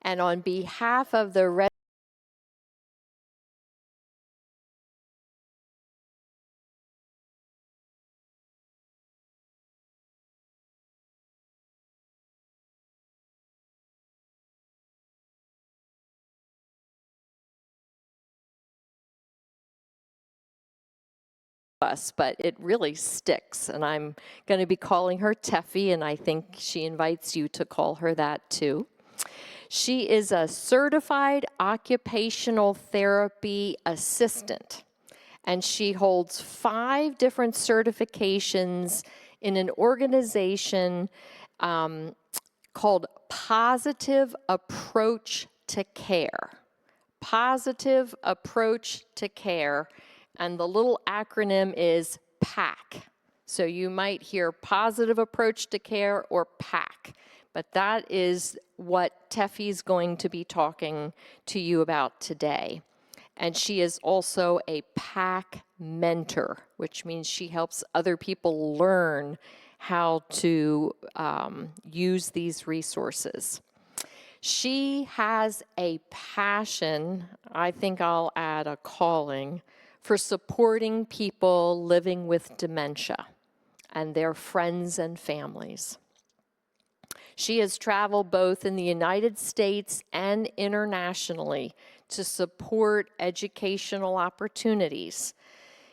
And on behalf of the us, but it really sticks. And I'm going to be calling her Teffy, and I think she invites you to call her that too. She is a certified occupational therapy assistant, and she holds 5 different certifications in an organization called Positive Approach to Care. Positive Approach to Care, and the little acronym is PAC. So you might hear Positive Approach to Care or PAC, but that is what Teffy's going to be talking to you about today. And she is also a PAC mentor, which means she helps other people learn how to use these resources. She has a passion, I think I'll add a calling, for supporting people living with dementia and their friends and families. She has traveled both in the United States and internationally to support educational opportunities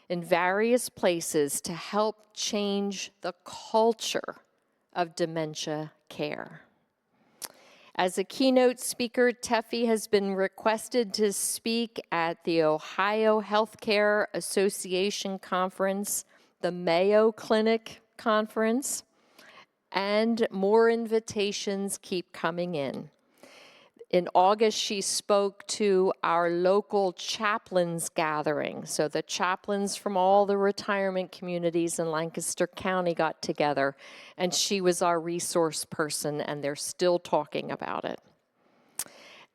in various places to help change the culture of dementia care. As a keynote speaker, Teffy has been requested to speak at the Ohio Healthcare Association Conference, the Mayo Clinic Conference, and more invitations keep coming in. In August, she spoke to our local chaplains gathering. So the chaplains from all the retirement communities in Lancaster County got together, and she was our resource person, and they're still talking about it.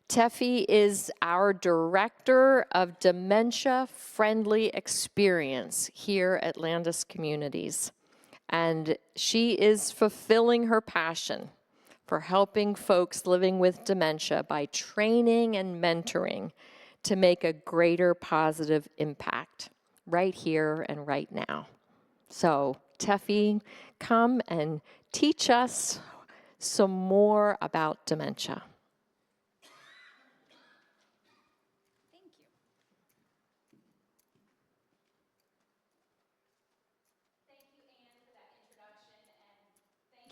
Teffy is our Director of Dementia Friendly Experience here at Landis Communities, and she is fulfilling her passion for helping folks living with dementia by training and mentoring to make a greater positive impact right here and right now. So, Teffy, come and teach us some more about dementia.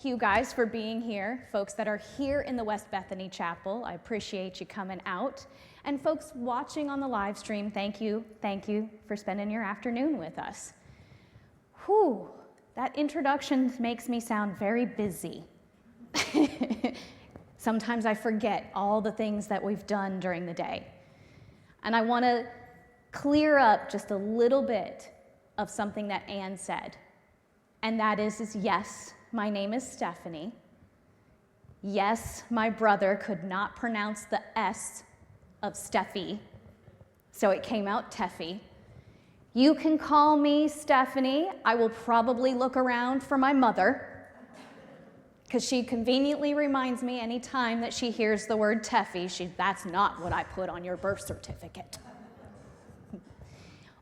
Thank you guys for being here. Folks that are here in the West Bethany Chapel, I appreciate you coming out. And folks watching on the live stream, thank you for spending your afternoon with us. Whew, that introduction makes me sound very busy. Sometimes I forget all the things that we've done during the day. And I want to clear up just a little bit of something that Anne said. And that is yes, my name is Stephanie. Yes, my brother could not pronounce the S of Steffi, so it came out Teffy. You can call me Stephanie. I will probably look around for my mother, because she conveniently reminds me anytime that she hears the word Teffy, that's not what I put on your birth certificate.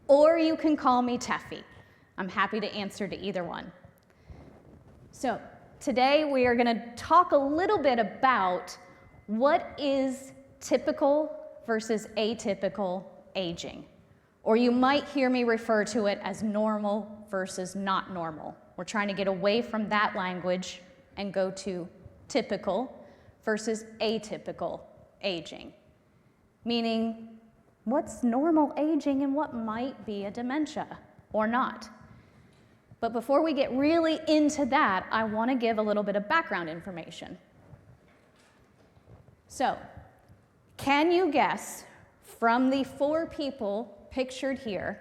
Or you can call me Teffy. I'm happy to answer to either one. So today we are going to talk a little bit about what is typical versus atypical aging. Or you might hear me refer to it as normal versus not normal. We're trying to get away from that language and go to typical versus atypical aging. Meaning, what's normal aging and what might be a dementia or not. But before we get really into that, I want to give a little bit of background information. So, can you guess from the 4 people pictured here,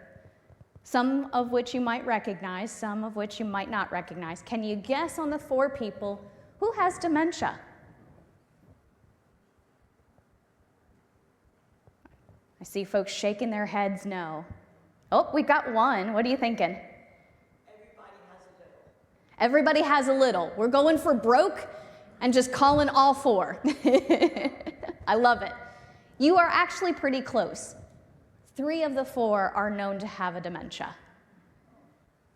some of which you might recognize, some of which you might not recognize, can you guess on the 4 people who has dementia? I see folks shaking their heads no. Oh, we got one. What are you thinking? Everybody has a little. We're going for broke and just calling all 4. I love it. You are actually pretty close. 3 of the 4 are known to have a dementia.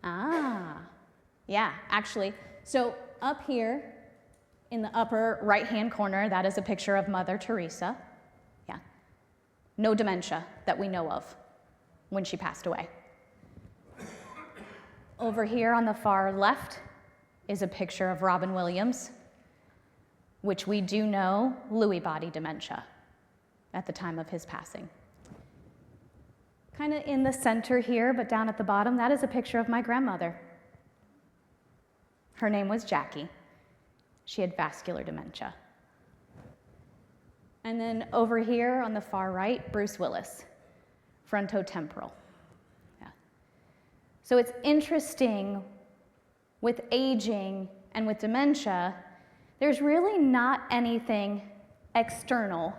Ah, yeah, actually. So up here in the upper right-hand corner, that is a picture of Mother Teresa. Yeah. No dementia that we know of when she passed away. Over here on the far left is a picture of Robin Williams, which we do know Lewy body dementia at the time of his passing. Kind of in the center here, but down at the bottom, that is a picture of my grandmother. Her name was Jackie. She had vascular dementia. And then over here on the far right, Bruce Willis, frontotemporal. Yeah. So it's interesting with aging and with dementia, there's really not anything external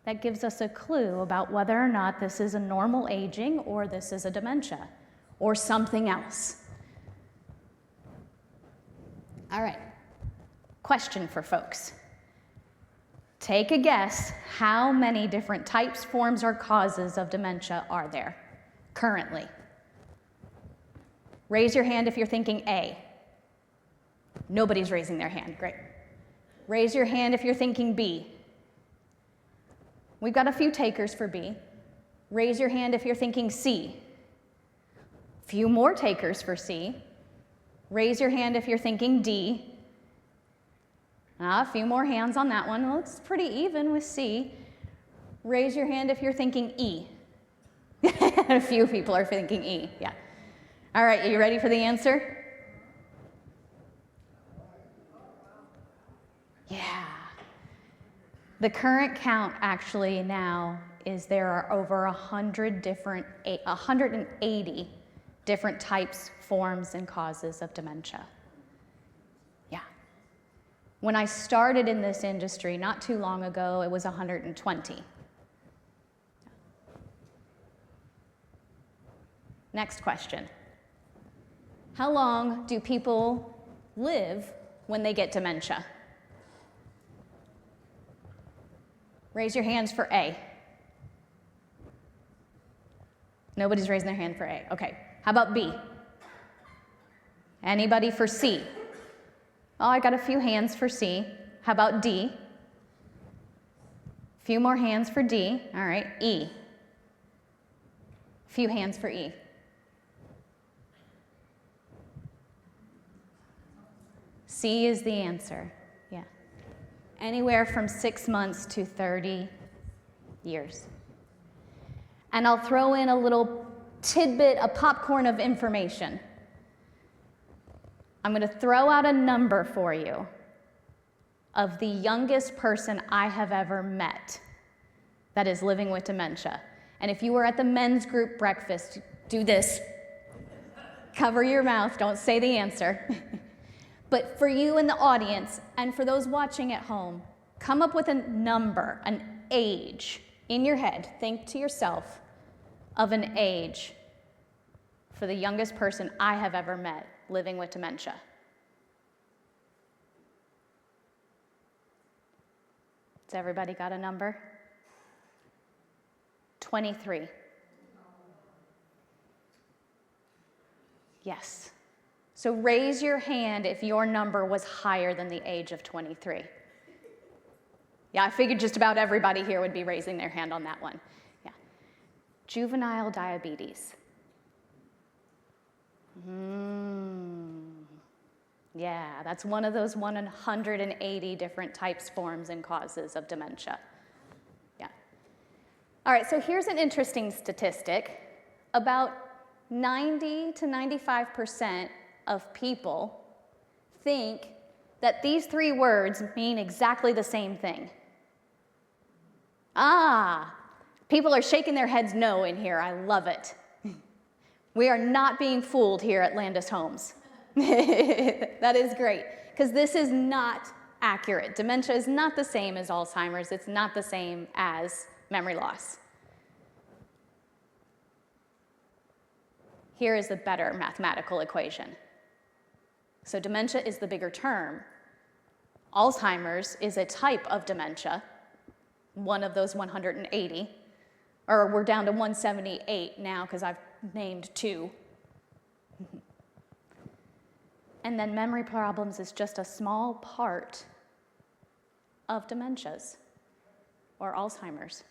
that gives us a clue about whether or not this is a normal aging or this is a dementia or something else. All right, question for folks. Take a guess, how many different types, forms, or causes of dementia are there currently? Raise your hand if you're thinking A. Nobody's raising their hand, great. Raise your hand if you're thinking B. We've got a few takers for B. Raise your hand if you're thinking C. Few more takers for C. Raise your hand if you're thinking D. A few more hands on that one. It looks pretty even with C. Raise your hand if you're thinking E. A few people are thinking E, yeah. All right, are you ready for the answer? Yeah. The current count actually now is there are over 180 different types, forms, and causes of dementia. Yeah. When I started in this industry not too long ago, it was 120. Next question. How long do people live when they get dementia? Raise your hands for A. Nobody's raising their hand for A. Okay. How about B? Anybody for C? Oh, I got a few hands for C. How about D? A few more hands for D. All right. E. A few hands for E. C is the answer. Yeah. Anywhere from 6 months to 30 years. And I'll throw in a little tidbit, a popcorn of information. I'm going to throw out a number for you of the youngest person I have ever met that is living with dementia. And if you were at the men's group breakfast, do this. Cover your mouth, don't say the answer. But for you in the audience and for those watching at home, come up with a number, an age in your head. Think to yourself of an age for the youngest person I have ever met living with dementia. Has everybody got a number? 23. Yes. So raise your hand if your number was higher than the age of 23. Yeah, I figured just about everybody here would be raising their hand on that one. Yeah. Juvenile diabetes. Yeah, that's one of those 180 different types, forms, and causes of dementia. Yeah. All right, so here's an interesting statistic. About 90 to 95% of people think that these 3 words mean exactly the same thing. Ah, people are shaking their heads no in here. I love it. We are not being fooled here at Landis Homes. That is great, because this is not accurate. Dementia is not the same as Alzheimer's. It's not the same as memory loss. Here is the better mathematical equation. So dementia is the bigger term. Alzheimer's is a type of dementia. one of those 180, or we're down to 178 now because I've named 2. And then memory problems is just a small part of dementias or Alzheimer's.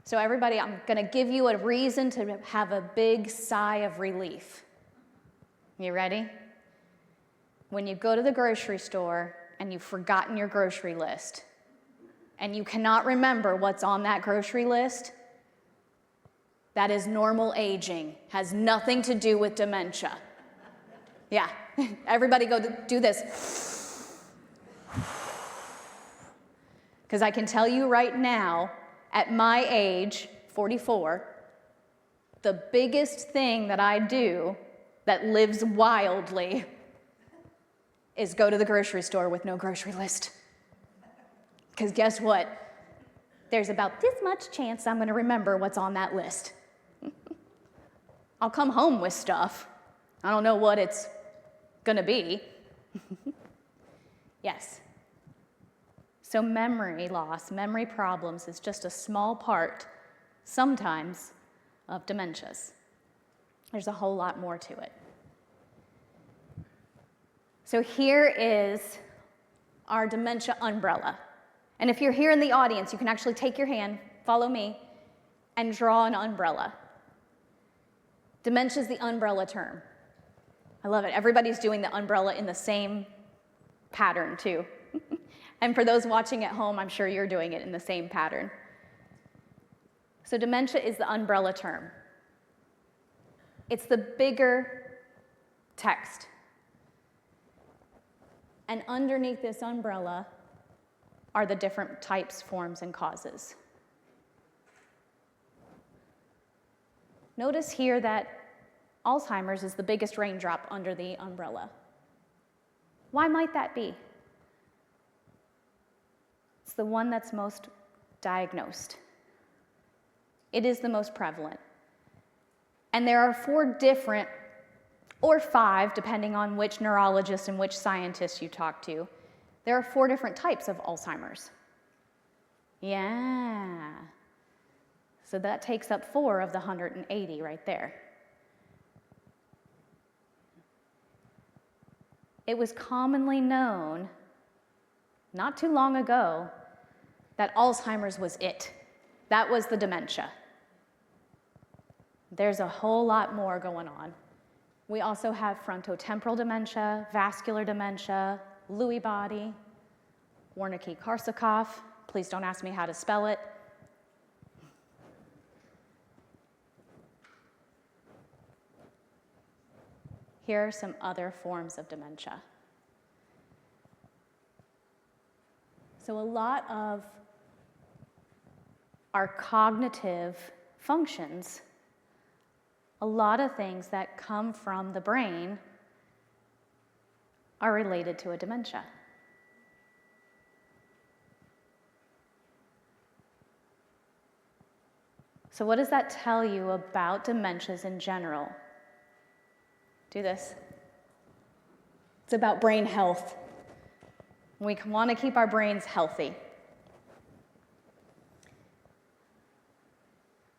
So everybody, I'm going to give you a reason to have a big sigh of relief. You ready? When you go to the grocery store and you've forgotten your grocery list and you cannot remember what's on that grocery list, that is normal aging, has nothing to do with dementia. Yeah, everybody go do this. Because I can tell you right now, at my age, 44, the biggest thing that I do that lives wildly is go to the grocery store with no grocery list. Because guess what? There's about this much chance I'm going to remember what's on that list. I'll come home with stuff. I don't know what it's going to be. Yes. So memory loss, memory problems is just a small part, sometimes, of dementias. There's a whole lot more to it. So here is our dementia umbrella. And if you're here in the audience, you can actually take your hand, follow me, and draw an umbrella. Dementia is the umbrella term. I love it. Everybody's doing the umbrella in the same pattern, too. And for those watching at home, I'm sure you're doing it in the same pattern. So dementia is the umbrella term. It's the bigger text. And underneath this umbrella are the different types, forms, and causes. Notice here that Alzheimer's is the biggest raindrop under the umbrella. Why might that be? It's the one that's most diagnosed. It is the most prevalent. And there are 4 different, or 5, depending on which neurologist and which scientist you talk to, there are 4 different types of Alzheimer's. Yeah. So that takes up 4 of the 180 right there. It was commonly known, not too long ago, that Alzheimer's was it. That was the dementia. There's a whole lot more going on. We also have frontotemporal dementia, vascular dementia, Lewy body, Wernicke-Korsakoff. Please don't ask me how to spell it. Here are some other forms of dementia. So a lot of our cognitive functions, a lot of things that come from the brain are related to a dementia. So what does that tell you about dementias in general? Do this. It's about brain health. We want to keep our brains healthy.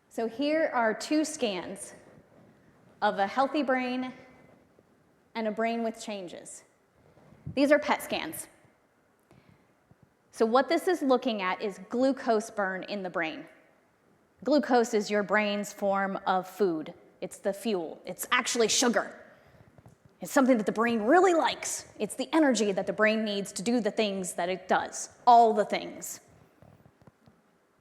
So here are 2 scans of a healthy brain and a brain with changes. These are PET scans. So what this is looking at is glucose burn in the brain. Glucose is your brain's form of food. It's the fuel. It's actually sugar. It's something that the brain really likes. It's the energy that the brain needs to do the things that it does, all the things.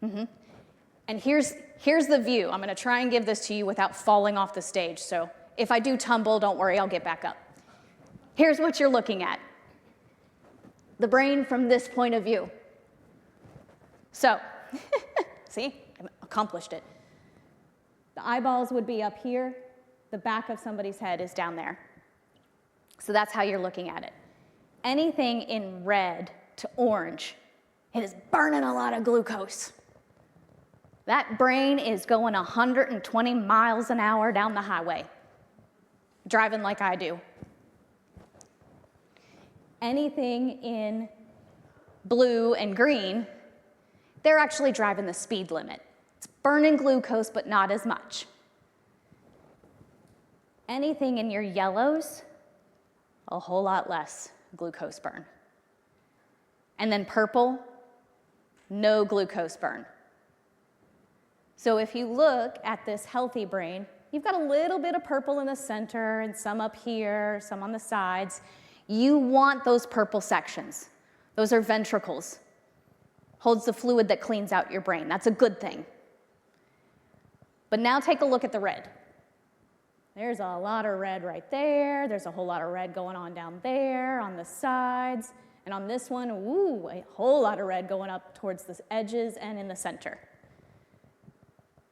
And here's the view. I'm going to try and give this to you without falling off the stage. So if I do tumble, don't worry, I'll get back up. Here's what you're looking at. The brain from this point of view. So, see, I accomplished it. The eyeballs would be up here. The back of somebody's head is down there. So that's how you're looking at it. Anything in red to orange, it is burning a lot of glucose. That brain is going 120 miles an hour down the highway, driving like I do. Anything in blue and green they're actually driving the speed limit. It's burning glucose, but not as much. Anything in your yellows, a whole lot less glucose burn. And then purple, no glucose burn. So if you look at this healthy brain, you've got a little bit of purple in the center and some up here, some on the sides. You want those purple sections. Those are ventricles. Holds the fluid that cleans out your brain. That's a good thing. But now take a look at the red. There's a lot of red right there. There's a whole lot of red going on down there on the sides. And on this one, ooh, a whole lot of red going up towards the edges and in the center.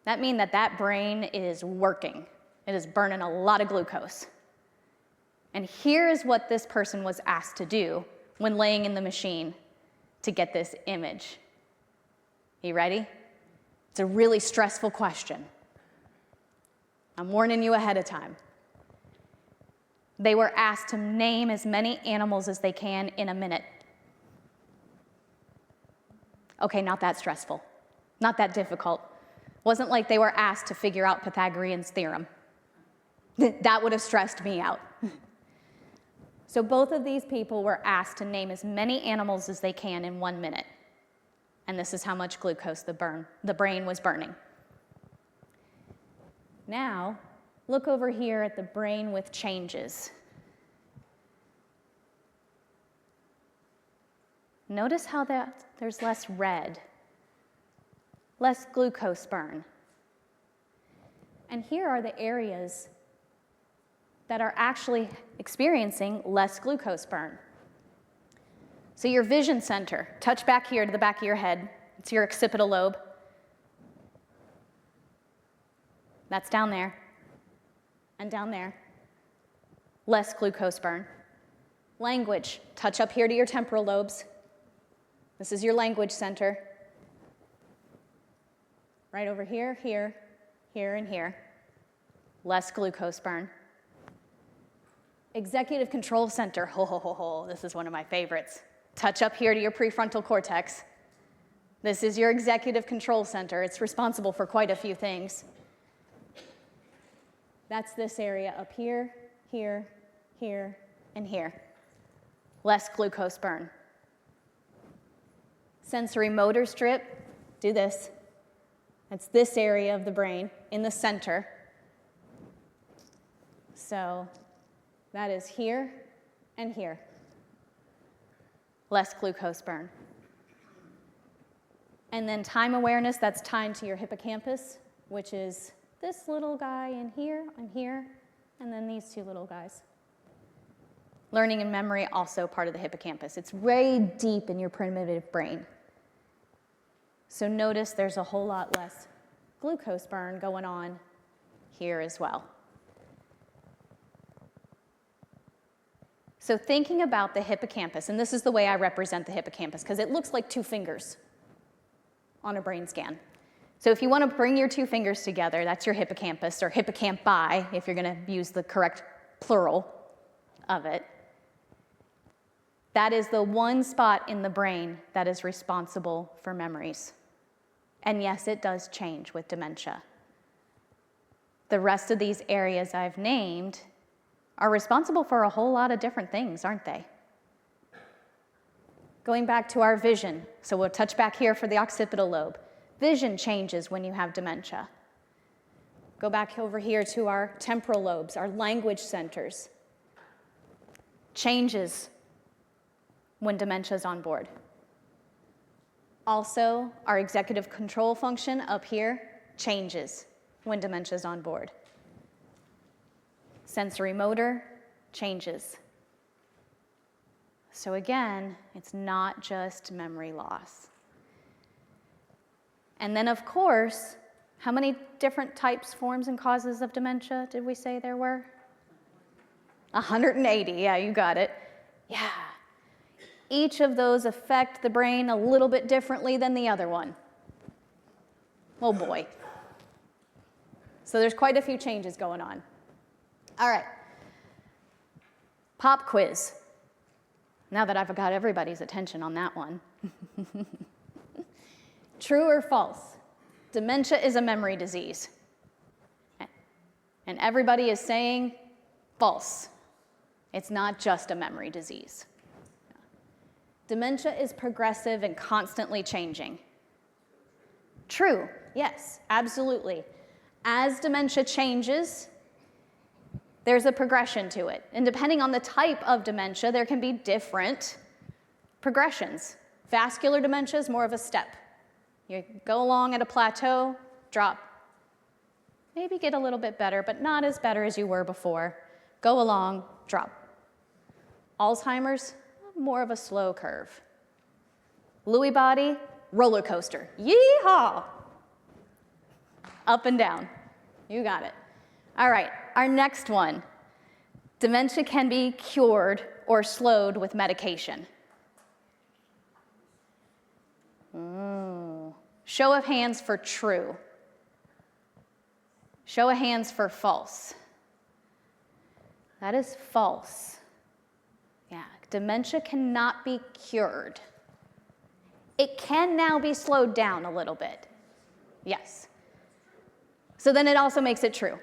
That means that brain is working. It is burning a lot of glucose. And here is what this person was asked to do when laying in the machine to get this image. You ready? It's a really stressful question. I'm warning you ahead of time. They were asked to name as many animals as they can in a minute. Okay, not that stressful, not that difficult. Wasn't like they were asked to figure out Pythagorean's theorem. That would have stressed me out. So both of these people were asked to name as many animals as they can in 1 minute. And this is how much glucose the brain was burning. Now, look over here at the brain with changes. Notice how there's less red, less glucose burn. And here are the areas that are actually experiencing less glucose burn. So your vision center, touch back here to the back of your head. It's your occipital lobe. That's down there and down there. Less glucose burn. Language, touch up here to your temporal lobes. This is your language center. Right over here, here, here, and here. Less glucose burn. Executive control center, ho, ho, ho, ho. This is one of my favorites. Touch up here to your prefrontal cortex. This is your executive control center. It's responsible for quite a few things. That's this area up here, here, here, and here. Less glucose burn. Sensory motor strip, do this. That's this area of the brain in the center. So that is here and here. Less glucose burn. And then time awareness, that's tied to your hippocampus, which is this little guy in here, and then these two little guys. Learning and memory, also part of the hippocampus. It's way deep in your primitive brain. So notice there's a whole lot less glucose burn going on here as well. So thinking about the hippocampus, and this is the way I represent the hippocampus, because it looks like two fingers on a brain scan. So if you want to bring your two fingers together, that's your hippocampus, or hippocampi, if you're going to use the correct plural of it. That is the one spot in the brain that is responsible for memories. And yes, it does change with dementia. The rest of these areas I've named are responsible for a whole lot of different things, aren't they? Going back to our vision, so we'll touch back here for the occipital lobe. Vision changes when you have dementia. Go back over here to our temporal lobes, our language centers. Changes when dementia is on board. Also, our executive control function up here changes when dementia is on board. Sensory motor changes. So again, it's not just memory loss. And then, of course, how many different types, forms, and causes of dementia did we say there were? 180, yeah, you got it. Yeah. Each of those affect the brain a little bit differently than the other one. Oh boy. So there's quite a few changes going on. All right. Pop quiz. Now that I've got everybody's attention on that one. True or false? Dementia is a memory disease. And everybody is saying false. It's not just a memory disease. Dementia is progressive and constantly changing. True, yes, absolutely. As dementia changes, there's a progression to it. And depending on the type of dementia, there can be different progressions. Vascular dementia is more of a step. You go along at a plateau, drop. Maybe get a little bit better, but not as better as you were before. Go along, drop. Alzheimer's, more of a slow curve. Lewy body, roller coaster. Yee-haw! Up and down. You got it. All right, our next one. Dementia can be cured or slowed with medication. Show of hands for true. Show of hands for false. That is false. Yeah, dementia cannot be cured. It can now be slowed down a little bit. Yes. So then it also makes it true.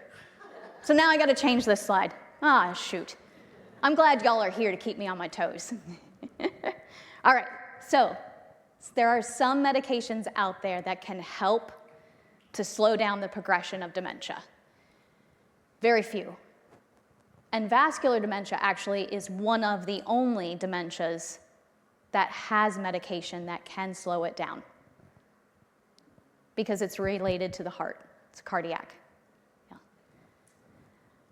So now I got to change this slide. Ah, shoot. I'm glad y'all are here to keep me on my toes. All right, so there are some medications out there that can help to slow down the progression of dementia. Very few. And vascular dementia actually is one of the only dementias that has medication that can slow it down because it's related to the heart. It's cardiac. Yeah.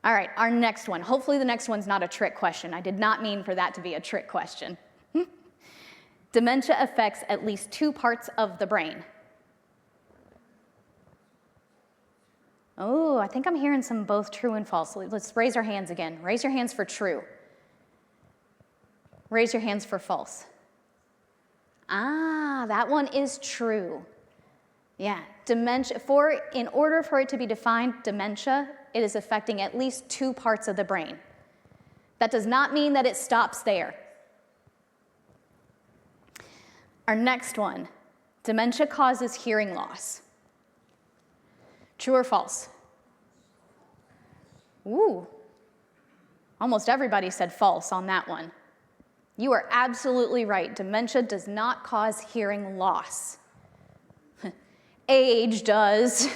All right, our next one. Hopefully the next one's not a trick question. I did not mean for that to be a trick question. Dementia affects at least 2 parts of the brain. Oh, I think I'm hearing some both true and false. Let's raise our hands again. Raise your hands for true. Raise your hands for false. Ah, that one is true. Yeah, dementia, in order for it to be defined, dementia, it is affecting at least 2 parts of the brain. That does not mean that it stops there. Our next one, dementia causes hearing loss. True or false? Ooh, almost everybody said false on that one. You are absolutely right. Dementia does not cause hearing loss. Age does.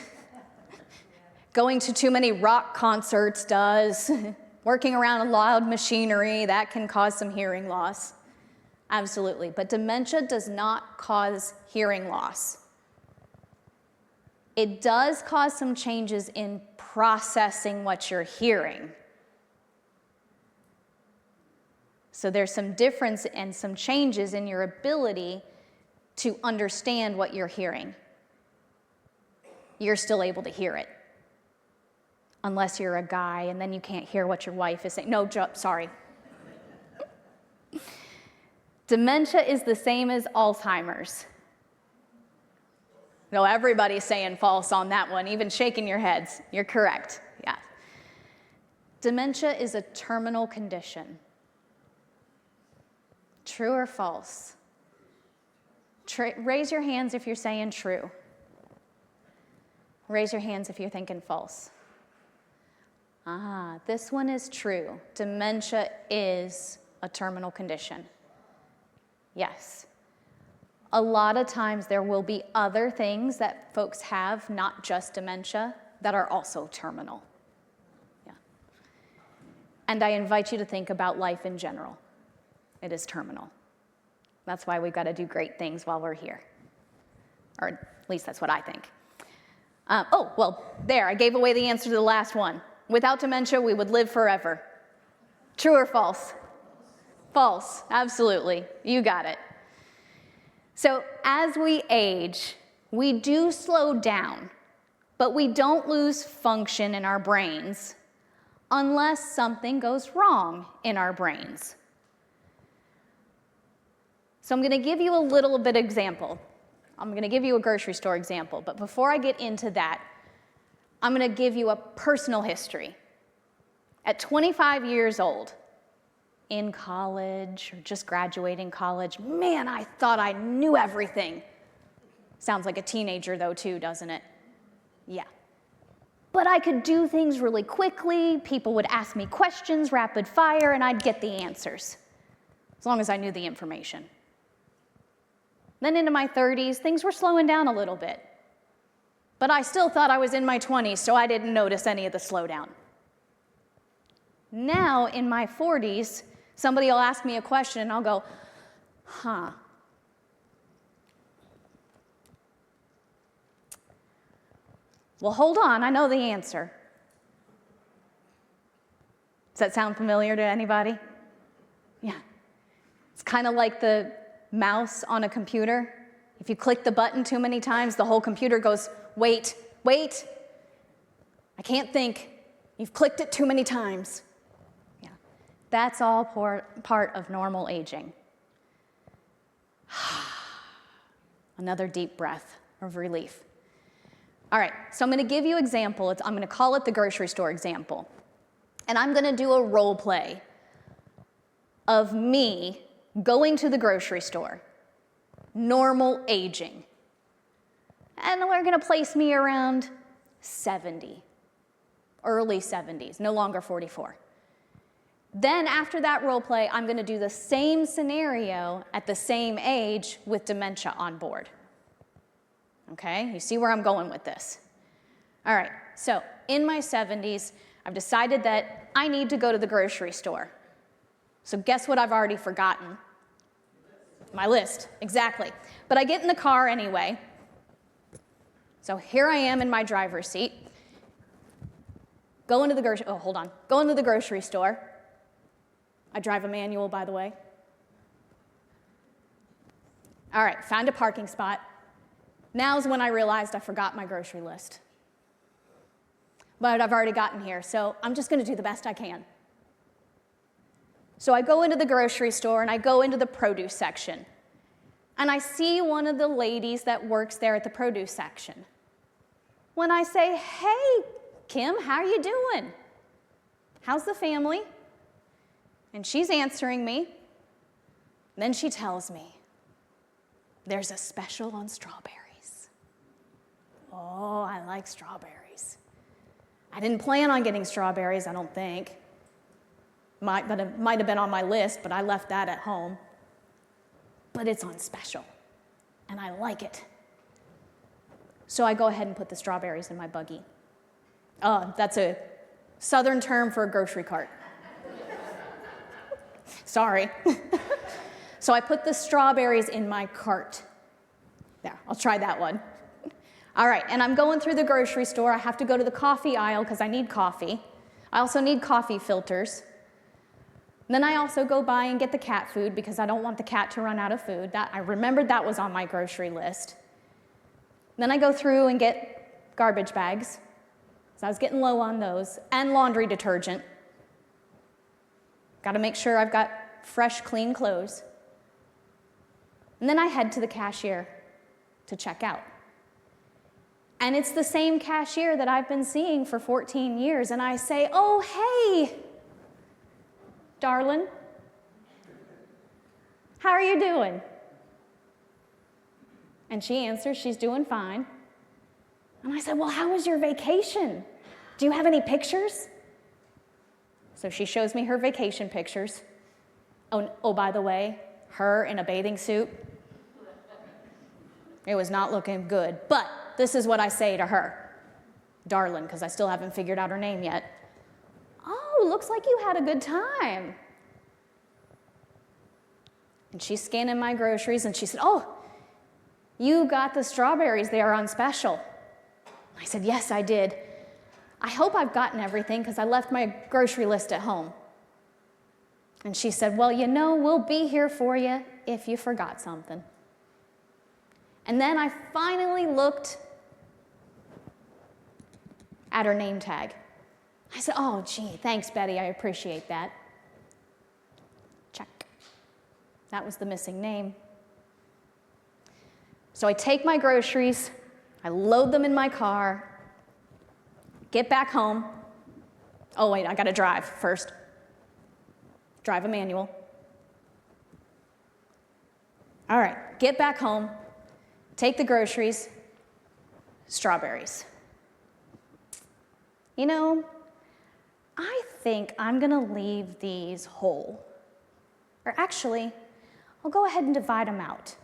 Going to too many rock concerts does. Working around loud machinery, that can cause some hearing loss. Absolutely. But dementia does not cause hearing loss. It does cause some changes in processing what you're hearing. So there's some difference and some changes in your ability to understand what you're hearing. You're still able to hear it. Unless you're a guy and then you can't hear what your wife is saying. No, sorry. Dementia is the same as Alzheimer's. No, everybody's saying false on that one, even shaking your heads. You're correct, yeah. Dementia is a terminal condition. True or false? Raise your hands if you're saying true. Raise your hands if you're thinking false. Ah, this one is true. Dementia is a terminal condition. Yes. A lot of times there will be other things that folks have, not just dementia, that are also terminal. Yeah. And I invite you to think about life in general. It is terminal. That's why we've got to do great things while we're here. Or at least that's what I think. There, I gave away the answer to the last one. Without dementia, we would live forever. True or false? False, absolutely. You got it. So as we age, we do slow down, but we don't lose function in our brains unless something goes wrong in our brains. So I'm going to give you a little bit example. I'm going to give you a grocery store example, but before I get into that, I'm going to give you a personal history. At 25 years old, in college or just graduating college, man, I thought I knew everything. Sounds like a teenager though too, doesn't it? Yeah. But I could do things really quickly, people would ask me questions, rapid fire, and I'd get the answers, as long as I knew the information. Then into my 30s, things were slowing down a little bit. But I still thought I was in my 20s, so I didn't notice any of the slowdown. Now, in my 40s, somebody will ask me a question, and I'll go, huh. Well, hold on, I know the answer. Does that sound familiar to anybody? Yeah. It's kind of like the mouse on a computer. If you click the button too many times, the whole computer goes, wait, wait. I can't think. You've clicked it too many times. Yeah. That's all part of normal aging. Another deep breath of relief. All right, so I'm going to give you an example. I'm going to call it the grocery store example. And I'm going to do a role play of me going to the grocery store, normal aging. And we're going to place me around 70, early 70s, no longer 44. Then after that role play, I'm going to do the same scenario at the same age with dementia on board. Okay, you see where I'm going with this. All right, so in my 70s, I've decided that I need to go to the grocery store. So guess what I've already forgotten? My list, exactly. But I get in the car anyway. So here I am in my driver's seat. Go into the grocery store. I drive a manual, by the way. All right, found a parking spot. Now's when I realized I forgot my grocery list. But I've already gotten here, so I'm just going to do the best I can. So I go into the grocery store and I go into the produce section. And I see one of the ladies that works there at the produce section. When I say, hey, Kim, how are you doing? How's the family? And she's answering me. Then she tells me, there's a special on strawberries. Oh, I like strawberries. I didn't plan on getting strawberries, I don't think. Might have been on my list, but I left that at home. But it's on special, and I like it. So I go ahead and put the strawberries in my buggy. That's a southern term for a grocery cart. Sorry. So I put the strawberries in my cart. There, I'll try that one. All right, and I'm going through the grocery store. I have to go to the coffee aisle because I need coffee. I also need coffee filters. And then I also go by and get the cat food because I don't want the cat to run out of food. I remembered that was on my grocery list. Then I go through and get garbage bags, so I was getting low on those, and laundry detergent. Got to make sure I've got fresh, clean clothes. And then I head to the cashier to check out. And it's the same cashier that I've been seeing for 14 years, and I say, oh, hey, darling, how are you doing? And she answers, she's doing fine. And I said, well, how was your vacation? Do you have any pictures? So she shows me her vacation pictures. Oh, by the way, her in a bathing suit. It was not looking good. But this is what I say to her. Darling, because I still haven't figured out her name yet. Oh, looks like you had a good time. And she's scanning my groceries, and she said, oh, you got the strawberries. They are on special. I said, yes, I did. I hope I've gotten everything because I left my grocery list at home. And she said, well, you know, we'll be here for you if you forgot something. And then I finally looked at her name tag. I said, oh, gee, thanks, Betty. I appreciate that. Check. That was the missing name. So I take my groceries, I load them in my car, get back home. Oh, wait, I got to drive first. Drive a manual. All right, get back home, take the groceries, strawberries. You know, I think I'm gonna leave these whole. Or actually, I'll go ahead and divide them out.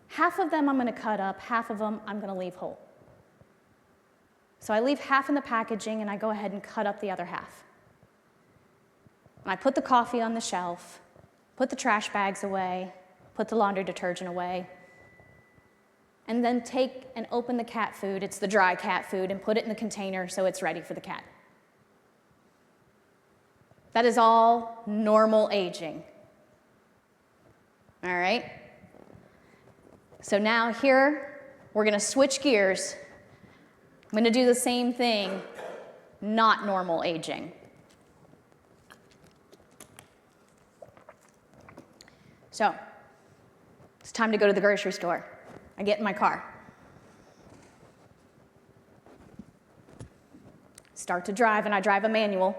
Half of them I'm gonna cut up, half of them I'm gonna leave whole. So I leave half in the packaging and I go ahead and cut up the other half. And I put the coffee on the shelf, put the trash bags away, put the laundry detergent away, and then take and open the cat food, it's the dry cat food, and put it in the container so it's ready for the cat. That is all normal aging. All right? So now here, we're gonna switch gears. I'm gonna do the same thing, not normal aging. So, it's time to go to the grocery store. I get in my car. Start to drive, and I drive a manual.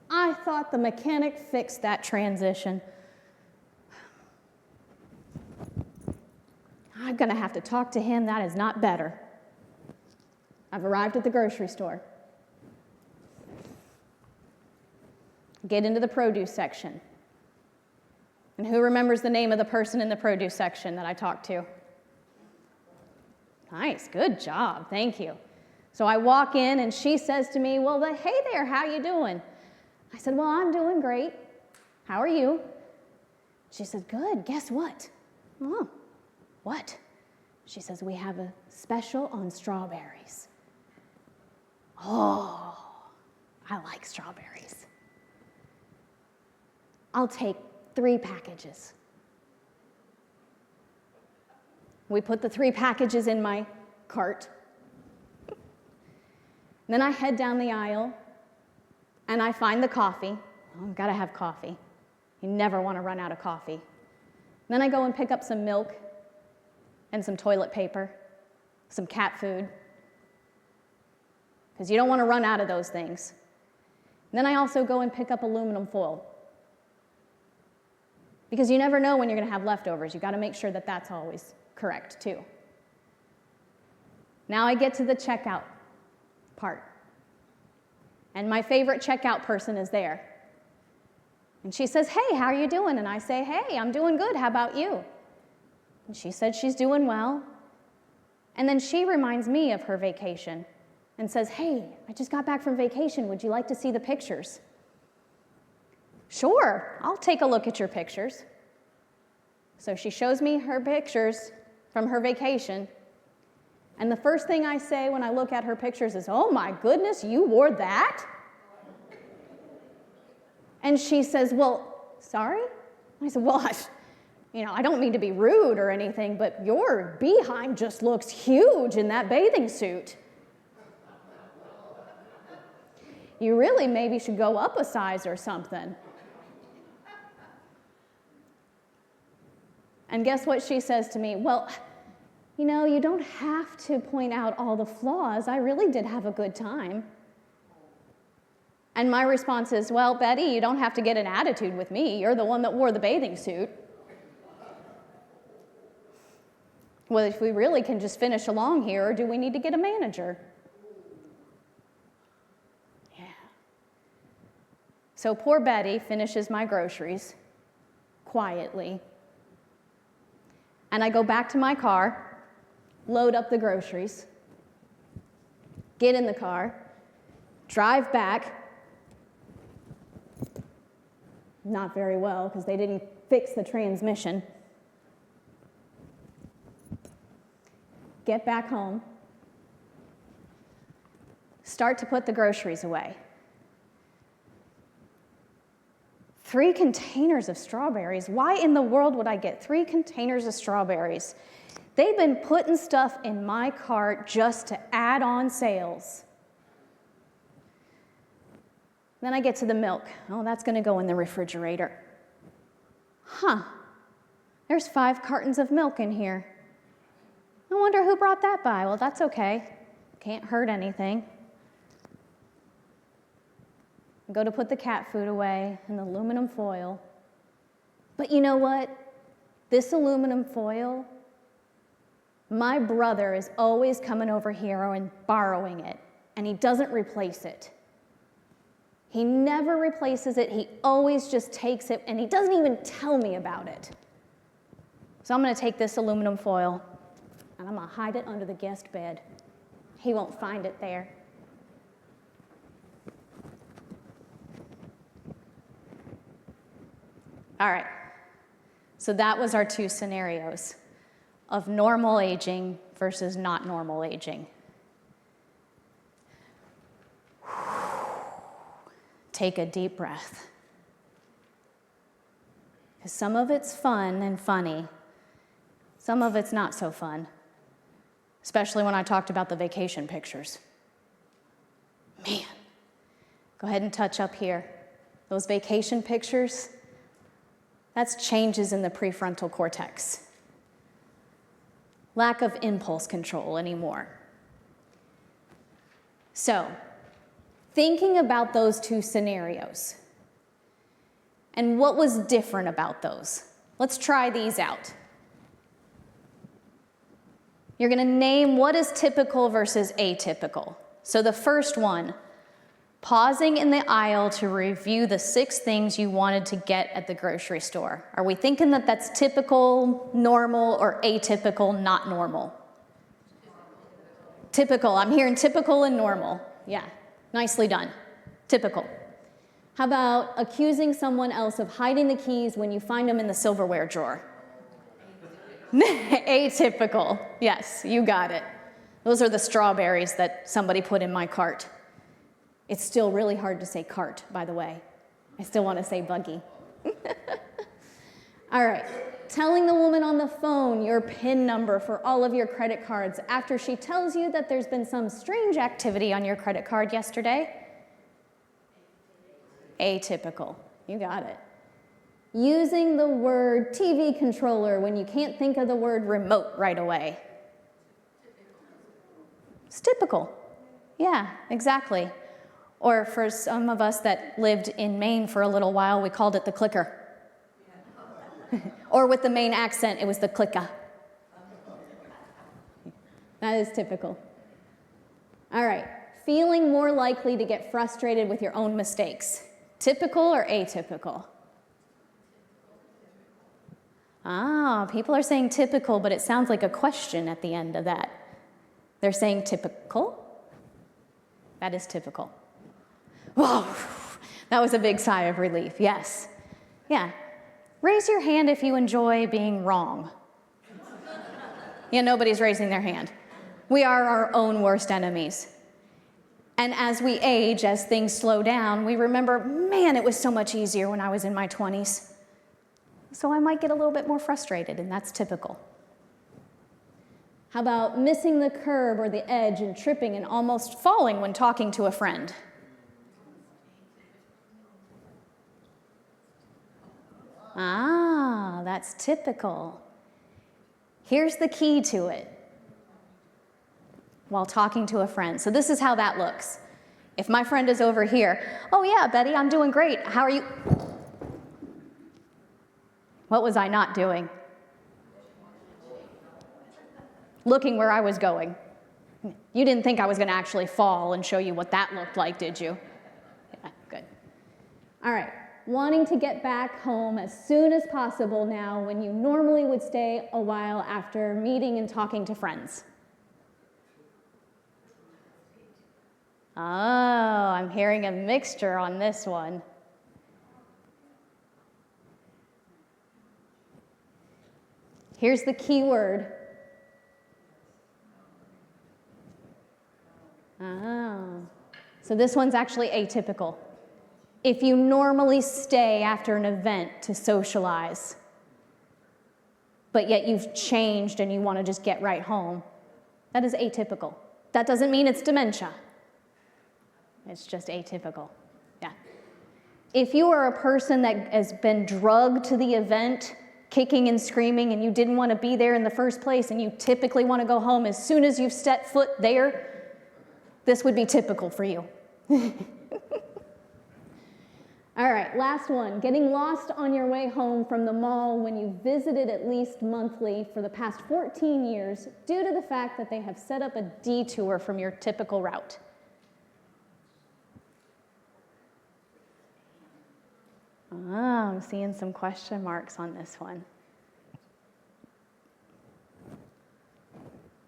I thought the mechanic fixed that transition. I'm gonna have to talk to him, that is not better. I've arrived at the grocery store. Get into the produce section. And who remembers the name of the person in the produce section that I talked to? Nice, good job, thank you. So I walk in and she says to me, well, hey there, how you doing? I said, well, I'm doing great. How are you? She said, good, guess what? Oh, what? She says, we have a special on strawberries. Oh, I like strawberries. I'll take 3 packages. We put the 3 packages in my cart. Then I head down the aisle and I find the coffee. Oh, I've got to have coffee. You never want to run out of coffee. Then I go and pick up some milk and some toilet paper, some cat food, because you don't want to run out of those things. Then I also go and pick up aluminum foil, because you never know when you're going to have leftovers. You've got to make sure that that's always correct, too. Now I get to the checkout part. And my favorite checkout person is there. And she says, hey, how are you doing? And I say, hey, I'm doing good. How about you? And she said she's doing well. And then she reminds me of her vacation and says, hey, I just got back from vacation. Would you like to see the pictures? Sure, I'll take a look at your pictures. So she shows me her pictures from her vacation. And the first thing I say when I look at her pictures is, oh my goodness, you wore that? And she says, well, sorry? I said, well, I don't mean to be rude or anything, but your behind just looks huge in that bathing suit. You really maybe should go up a size or something. And guess what she says to me? Well, you don't have to point out all the flaws. I really did have a good time. And my response is, well, Betty, you don't have to get an attitude with me. You're the one that wore the bathing suit. Well, if we really can just finish along here, or do we need to get a manager? Yeah. So poor Betty finishes my groceries quietly. And I go back to my car, load up the groceries, get in the car, drive back. Not very well, because they didn't fix the transmission. Get back home, start to put the groceries away. 3 containers of strawberries. Why in the world would I get 3 containers of strawberries? They've been putting stuff in my cart just to add on sales. Then I get to the milk. Oh, that's going to go in the refrigerator. There's 5 cartons of milk in here. I wonder who brought that by. Well, that's okay. Can't hurt anything. I go to put the cat food away in the aluminum foil. But you know what? This aluminum foil, my brother is always coming over here and borrowing it, and he doesn't replace it. He never replaces it, he always just takes it, and he doesn't even tell me about it. So I'm gonna take this aluminum foil, and I'm gonna hide it under the guest bed. He won't find it there. All right, so that was our two scenarios of normal aging versus not normal aging. Take a deep breath. Because some of it's fun and funny, some of it's not so fun, especially when I talked about the vacation pictures. Man, go ahead and touch up here. Those vacation pictures, that's changes in the prefrontal cortex. Lack of impulse control anymore. So, thinking about those two scenarios and what was different about those. Let's try these out. You're going to name what is typical versus atypical. So the first one, pausing in the aisle to review the 6 things you wanted to get at the grocery store. Are we thinking that that's typical, normal, or atypical, not normal? Typical. I'm hearing typical and normal. Yeah, nicely done. Typical. How about accusing someone else of hiding the keys when you find them in the silverware drawer? Atypical. Yes, you got it. Those are the strawberries that somebody put in my cart. It's still really hard to say cart, by the way. I still want to say buggy. All right, telling the woman on the phone your PIN number for all of your credit cards after she tells you that there's been some strange activity on your credit card yesterday. Atypical, you got it. Using the word TV controller when you can't think of the word remote right away. It's typical. Yeah, exactly. Or for some of us that lived in Maine for a little while, we called it the clicker. Or with the Maine accent, it was the clicker. That is typical. All right, feeling more likely to get frustrated with your own mistakes. Typical or atypical? Ah, people are saying typical, but it sounds like a question at the end of that. They're saying typical. That is typical. Whoa, that was a big sigh of relief, yes. Yeah, raise your hand if you enjoy being wrong. Yeah, nobody's raising their hand. We are our own worst enemies. And as we age, as things slow down, we remember, man, it was so much easier when I was in my 20s. So I might get a little bit more frustrated, and that's typical. How about missing the curb or the edge and tripping and almost falling when talking to a friend? Ah, that's typical. Here's the key to it. While talking to a friend. So this is how that looks. If my friend is over here, oh yeah, Betty, I'm doing great. How are you? What was I not doing? Looking where I was going. You didn't think I was going to actually fall and show you what that looked like, did you? Yeah, good. All right. Wanting to get back home as soon as possible now when you normally would stay a while after meeting and talking to friends. Oh, I'm hearing a mixture on this one. Here's the key word. Oh, so this one's actually atypical. If you normally stay after an event to socialize, but yet you've changed and you want to just get right home, that is atypical. That doesn't mean it's dementia. It's just atypical. Yeah. If you are a person that has been drugged to the event, kicking and screaming, and you didn't want to be there in the first place, and you typically want to go home as soon as you've stepped foot there, this would be typical for you. All All right, last one. Getting lost on your way home from the mall when you visited at least monthly for the past 14 years due to the fact that they have set up a detour from your typical route. I'm seeing some question marks on this one.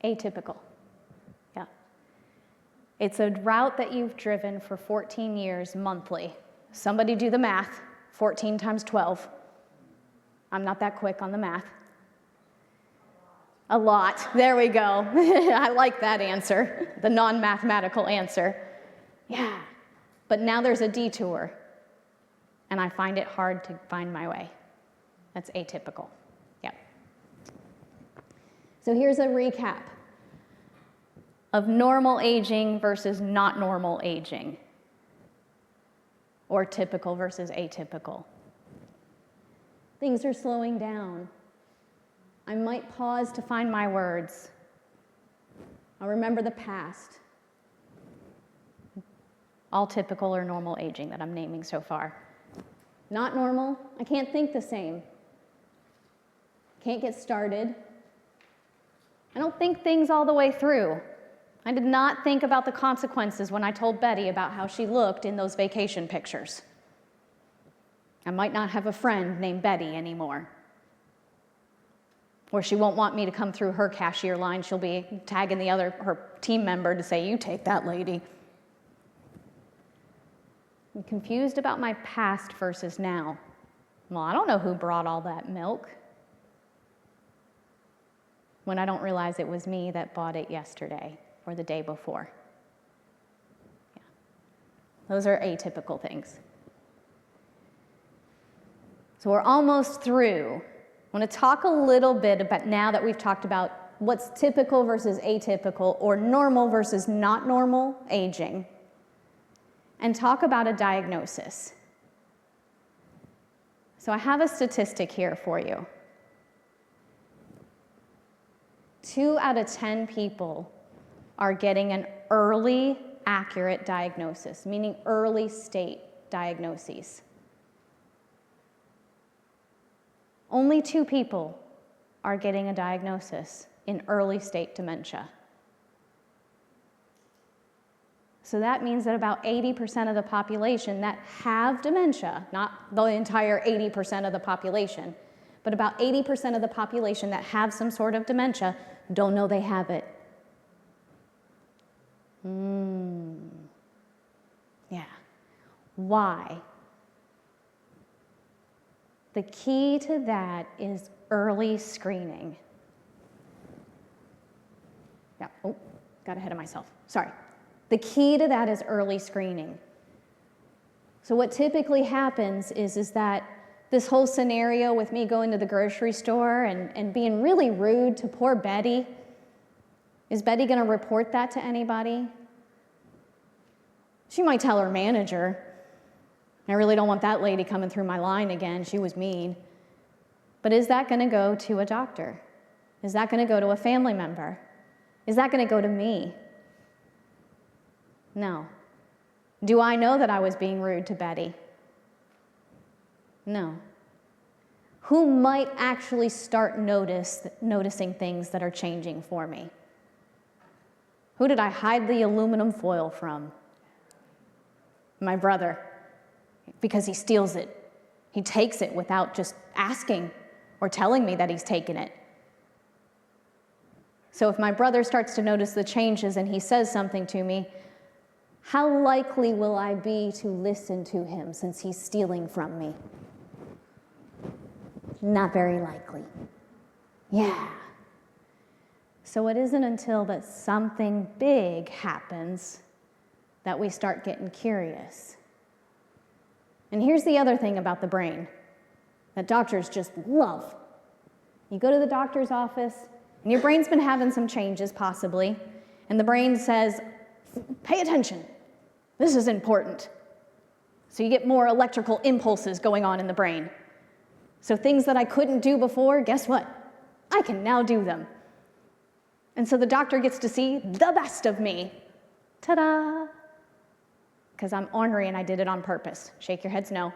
Atypical. Yeah. It's a route that you've driven for 14 years monthly. Somebody do the math. 14 times 12. I'm not that quick on the math. A lot. There we go. I like that answer, the non-mathematical answer. Yeah. But now there's a detour, and I find it hard to find my way. That's atypical. Yep. So here's a recap of normal aging versus not normal aging, or typical versus atypical. Things are slowing down. I might pause to find my words. I'll remember the past. All typical or normal aging that I'm naming so far. Not normal, I can't think the same. Can't get started. I don't think things all the way through. I did not think about the consequences when I told Betty about how she looked in those vacation pictures. I might not have a friend named Betty anymore. Or she won't want me to come through her cashier line. She'll be tagging her team member to say, "You take that lady." I'm confused about my past versus now. Well, I don't know who brought all that milk, when I don't realize it was me that bought it yesterday or the day before. Yeah. Those are atypical things. So we're almost through. I want to talk a little bit about, now that we've talked about what's typical versus atypical, or normal versus not normal aging, and talk about a diagnosis. So I have a statistic here for you. 2 out of 10 people are getting an early, accurate diagnosis, meaning early state diagnoses. Only 2 people are getting a diagnosis in early state dementia. So that means that about 80% of the population that have dementia, not the entire 80% of the population, but about 80% of the population that have some sort of dementia don't know they have it. Yeah. Why? The key to that is early screening. Yeah, oh, got ahead of myself. Sorry. The key to that is early screening. So what typically happens is that this whole scenario with me going to the grocery store and being really rude to poor Betty, is Betty going to report that to anybody? She might tell her manager. I really don't want that lady coming through my line again. She was mean. But is that going to go to a doctor? Is that going to go to a family member? Is that going to go to me? No. Do I know that I was being rude to Betty? No. Who might actually start noticing things that are changing for me? Who did I hide the aluminum foil from? My brother, because he steals it. He takes it without just asking or telling me that he's taken it. So if my brother starts to notice the changes and he says something to me, how likely will I be to listen to him since he's stealing from me? Not very likely. Yeah. So it isn't until that something big happens that we start getting curious. And here's the other thing about the brain that doctors just love. You go to the doctor's office, and your brain's been having some changes, possibly, and the brain says, pay attention. This is important. So you get more electrical impulses going on in the brain. So things that I couldn't do before, guess what? I can now do them. And so the doctor gets to see the best of me. Ta-da! because I'm ornery and I did it on purpose. Shake your heads no.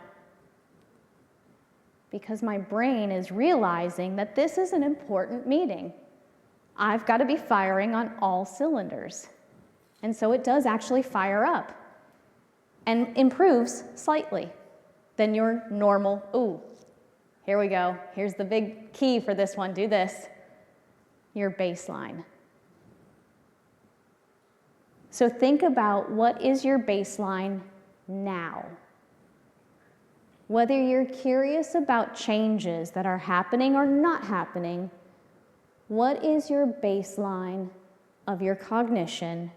Because my brain is realizing that this is an important meeting. I've got to be firing on all cylinders. And so it does actually fire up and improves slightly than your normal, ooh, here we go. Here's the big key for this one, do this. Your baseline. So think about what is your baseline now. Whether you're curious about changes that are happening or not happening, what is your baseline of your cognition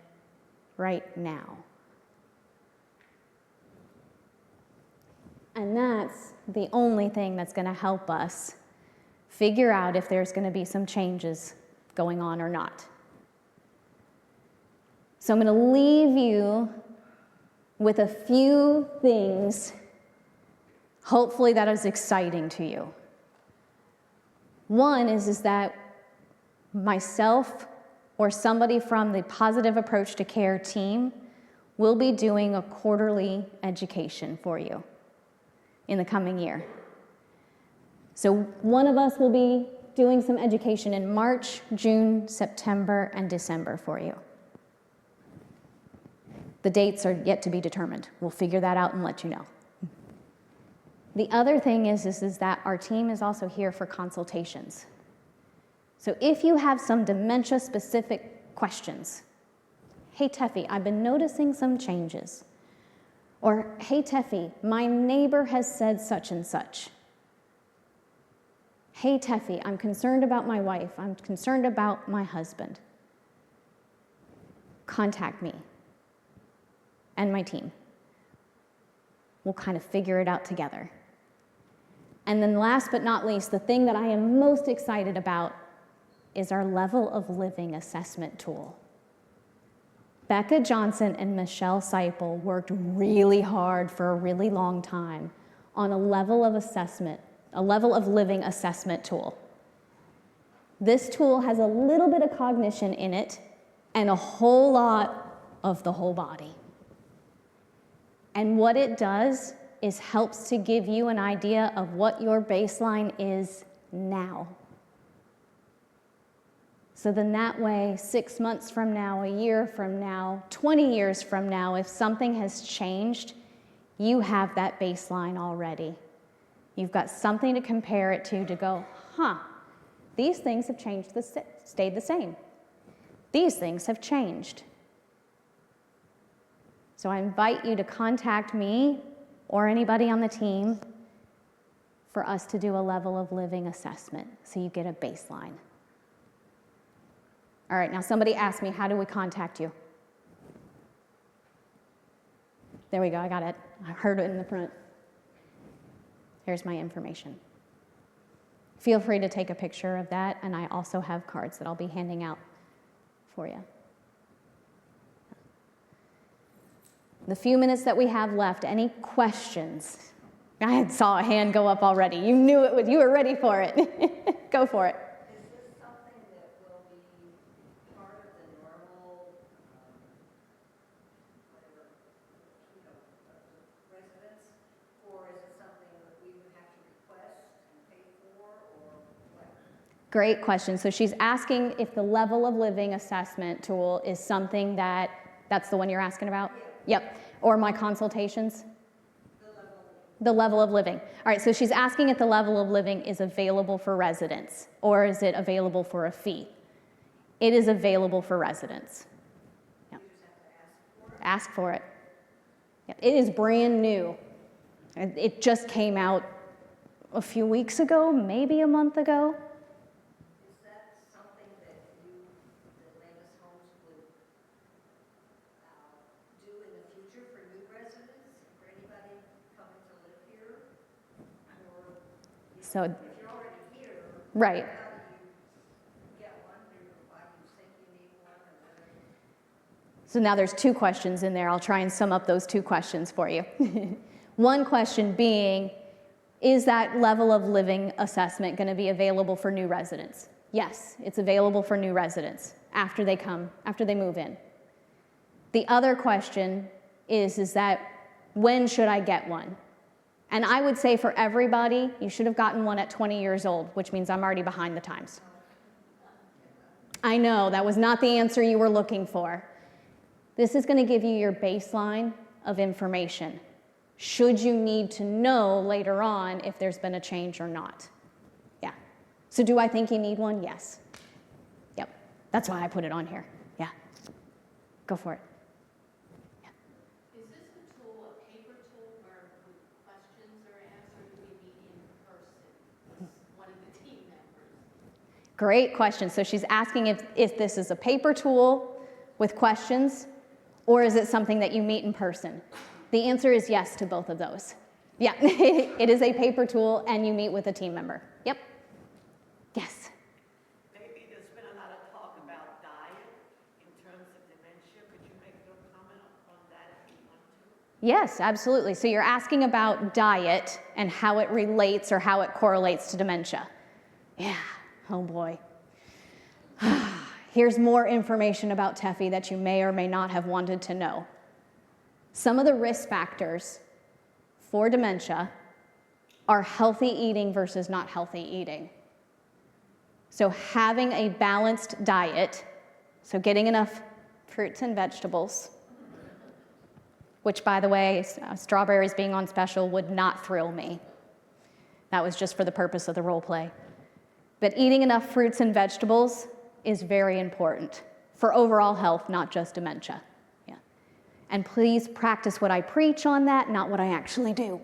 right now? And that's the only thing that's going to help us figure out if there's going to be some changes going on or not. So I'm going to leave you with a few things, hopefully that is exciting to you. One is that myself or somebody from the Positive Approach to Care team will be doing a quarterly education for you in the coming year. So one of us will be doing some education in March, June, September, and December for you. The dates are yet to be determined. We'll figure that out and let you know. The other thing is that our team is also here for consultations. So if you have some dementia-specific questions, hey Teffy, I've been noticing some changes. Or, hey Teffy, my neighbor has said such and such. Hey Teffy, I'm concerned about my wife. I'm concerned about my husband. Contact me and my team. We'll kind of figure it out together. And then last but not least, the thing that I am most excited about is our level of living assessment tool. Becca Johnson and Michelle Seipel worked really hard for a really long time on a level of assessment, a level of living assessment tool. This tool has a little bit of cognition in it and a whole lot of the whole body. And what it does is helps to give you an idea of what your baseline is now. So then that way, 6 months from now, a year from now, 20 years from now, if something has changed, you have that baseline already. You've got something to compare it to go, these things have changed, stayed the same. These things have changed. So I invite you to contact me or anybody on the team for us to do a level of living assessment so you get a baseline. All right, now somebody asked me, how do we contact you? There we go, I got it. I heard it in the front. Here's my information. Feel free to take a picture of that, and I also have cards that I'll be handing out for you. The few minutes that we have left, any questions? I saw a hand go up already. You knew it, you were ready for it. Go for it. Great question. So she's asking if the level of living assessment tool is something that's the one you're asking about? Yeah. Yep. Or my consultations? The level of living. All right, so she's asking if the level of living is available for residents, or is it available for a fee? It is available for residents. Yep. Ask for it. Yep. It is brand new. It just came out a few weeks ago, maybe a month ago. So, if you're already here, right. How do you get one? Why do you think you need one? So now there's two questions in there. I'll try and sum up those two questions for you. One question being, is that level of living assessment going to be available for new residents? Yes, it's available for new residents after they move in. The other question is that when should I get one? And I would say for everybody, you should have gotten one at 20 years old, which means I'm already behind the times. I know, that was not the answer you were looking for. This is going to give you your baseline of information. Should you need to know later on if there's been a change or not? Yeah. So do I think you need one? Yes. Yep. That's why I put it on here. Yeah. Go for it. Is this a tool, a paper tool, where the questions are answered maybe in person with one of the team members? Great question. So she's asking if this is a paper tool with questions, or is it something that you meet in person? The answer is yes to both of those. Yeah, it is a paper tool, and you meet with a team member. Yep. Yes. Maybe there's been a lot of talk about diet in terms of dementia. Could you make a comment on that if you want to? Yes, absolutely. So you're asking about diet and how it relates or how it correlates to dementia. Yeah, oh boy. Here's more information about TEFI that you may or may not have wanted to know. Some of the risk factors for dementia are healthy eating versus not healthy eating. So having a balanced diet, so getting enough fruits and vegetables, which, by the way, strawberries being on special would not thrill me. That was just for the purpose of the role play. But eating enough fruits and vegetables is very important for overall health, not just dementia. Yeah. And please practice what I preach on that, not what I actually do.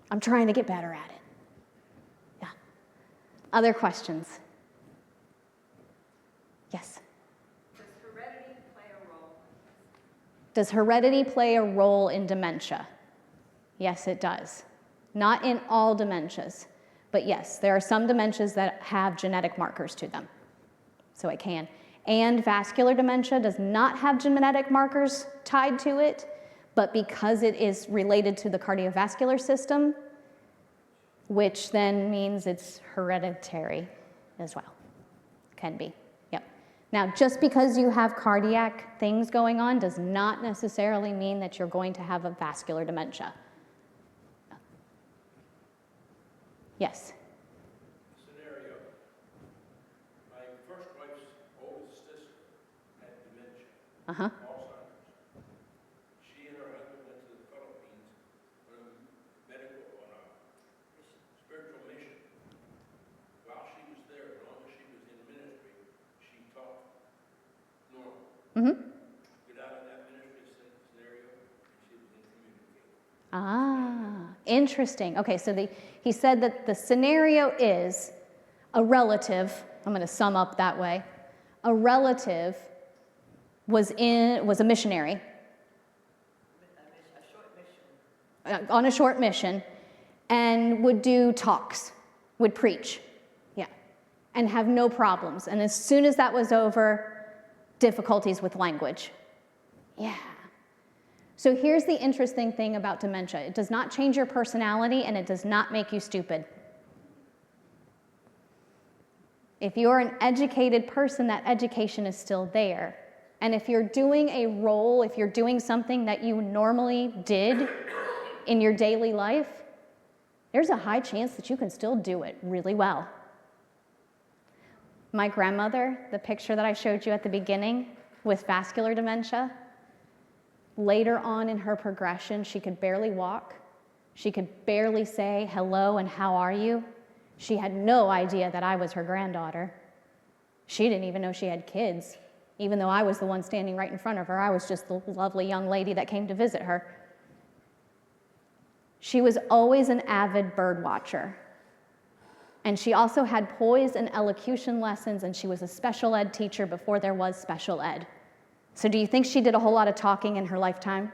I'm trying to get better at it. Yeah. Other questions? Yes? Does heredity play a role? Does heredity play a role in dementia? Yes, it does. Not in all dementias, but yes, there are some dementias that have genetic markers to them, so it can. And vascular dementia does not have genetic markers tied to it, but because it is related to the cardiovascular system, which then means it's hereditary as well. Can be, yep. Now, just because you have cardiac things going on does not necessarily mean that you're going to have a vascular dementia. Yes? Scenario. My first wife's oldest sister had dementia, Uh-huh. Alzheimer's. She and her husband went to the Philippines on a spiritual mission. While she was there, as long as she was in ministry, she talked normal. Mm-hmm. Get out of that ministry scenario, and she was incommunicable. Ah, interesting. Okay, so he said that the scenario is a relative, I'm going to sum up that way, a relative was a missionary on a short mission and would do talks, would preach, yeah, and have no problems. And as soon as that was over, difficulties with language. Yeah. So here's the interesting thing about dementia. It does not change your personality, and it does not make you stupid. If you're an educated person, that education is still there. And if you're doing a role, if you're doing something that you normally did in your daily life, there's a high chance that you can still do it really well. My grandmother, the picture that I showed you at the beginning with vascular dementia, later on in her progression, she could barely walk. She could barely say hello and how are you. She had no idea that I was her granddaughter. She didn't even know she had kids. Even though I was the one standing right in front of her, I was just the lovely young lady that came to visit her. She was always an avid bird watcher. And she also had poise and elocution lessons, and she was a special ed teacher before there was special ed. So do you think she did a whole lot of talking in her lifetime?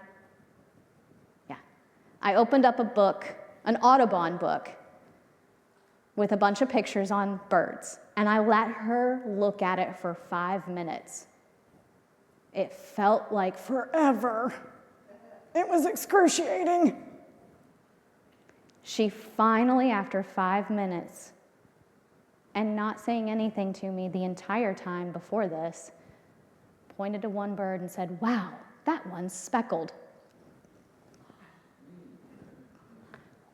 Yeah. I opened up a book, an Audubon book, with a bunch of pictures on birds, and I let her look at it for 5 minutes. It felt like forever. It was excruciating. She finally, after 5 minutes, and not saying anything to me the entire time before this, pointed to one bird and said, "Wow, that one's speckled.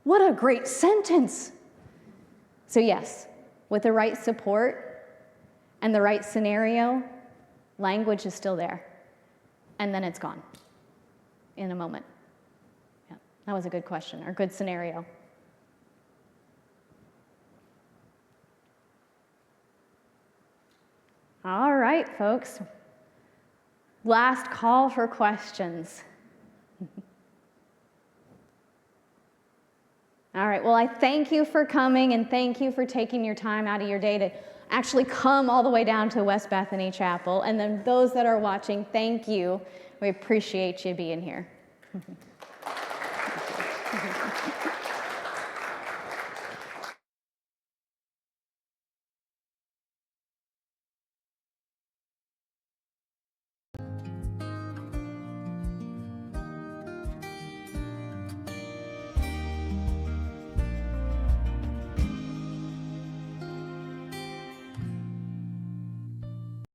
What a great sentence. So yes, with the right support and the right scenario, language is still there. And then it's gone in a moment. Yeah, that was a good question, or good scenario. All right, folks. Last call for questions. All right, well, I thank you for coming and thank you for taking your time out of your day to actually come all the way down to West Bethany Chapel. And then those that are watching, thank you. We appreciate you being here.